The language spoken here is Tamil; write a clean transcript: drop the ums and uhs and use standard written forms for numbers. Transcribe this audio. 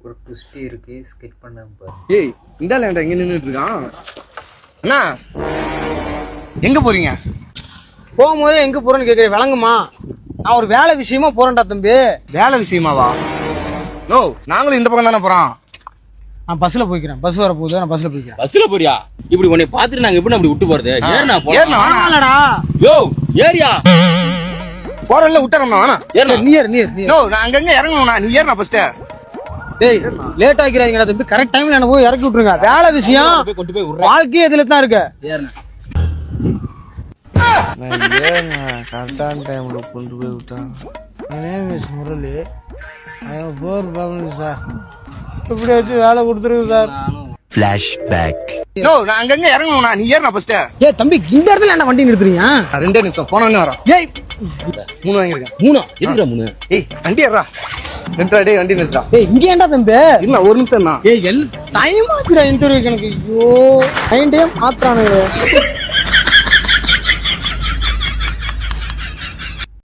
ஒரு ட்விஸ்ட் இருக்கு, ஸ்கிப் பண்ண பாரு. ஏய் இந்த ஆள் எங்க நின்றுட்டு இருக்கான்? அண்ணா எங்க போறீங்க? போகும்போது எங்க போறேன்னு கேக்குறேன், விளங்குமா? நான் ஒரு வேலை விஷயமா போறேன்டா தம்பி. வேலை விஷயமாவா? ஓ நாங்களும் இந்த பக்கம் தானே போறோம். நான் பஸ்ல போய்க்கிறேன், பஸ் வர போகுது, நான் பஸ்ல போய்க்கிறேன். பஸ்ல போறியா? இப்படி உன்னை பாத்துட்டு நாங்க எப்படி அப்படி விட்டு போறது? ஏறினா ஆமாடா. யோ ஏரியா போறல விட்டுறோம்னா வேணா. ஏறினா நியர் நோ நான் அங்கங்க இறங்கணும்னா நீ ஏறினா ஃபர்ஸ்ட். டேய் லேட் ஆகிக்கிறாங்கடா தம்பி, கரெக்ட் டைம்ல என்ன போய் இறக்கி விட்டுருங்க. வேலை விஷயம், கொண்டு போய் விடுறேன். வாழ்க்கையே இதுல தான் இருக்கு. ஏறினா நான் ஏறினா கரெக்டான டைம்ல கொண்டு போய் விட்டான். மிஸ் முரளி, போர் பாபு சார், இப்படி வச்சு வேலை கொடுத்துருக்கு சார். நோ நான் அங்கங்க இறங்கணும்னா நீ ஏறினா ஃபர்ஸ்ட். ஏய் தம்பி, இந்த இடத்துல என்ன வண்டி நிறுத்துறீங்க? ரெண்டே நிமிஷம் போனோன்னு வரோம். ஏய் 3 வாங்கிருக்கேன். 3 எதுக்குடா 3? ஏய் வண்டி ஏறா. நிறுத்தா டேய் வண்டி நிறுத்தா. ஏய் இங்க ஏன்டா தம்பி? இல்ல ஒரு நிமிஷம் தான். ஏய் டைம் ஆச்சுடா இன்டர்வியூக்கு எனக்கு. ஐயோ டைம் ஆத்துறானுங்க.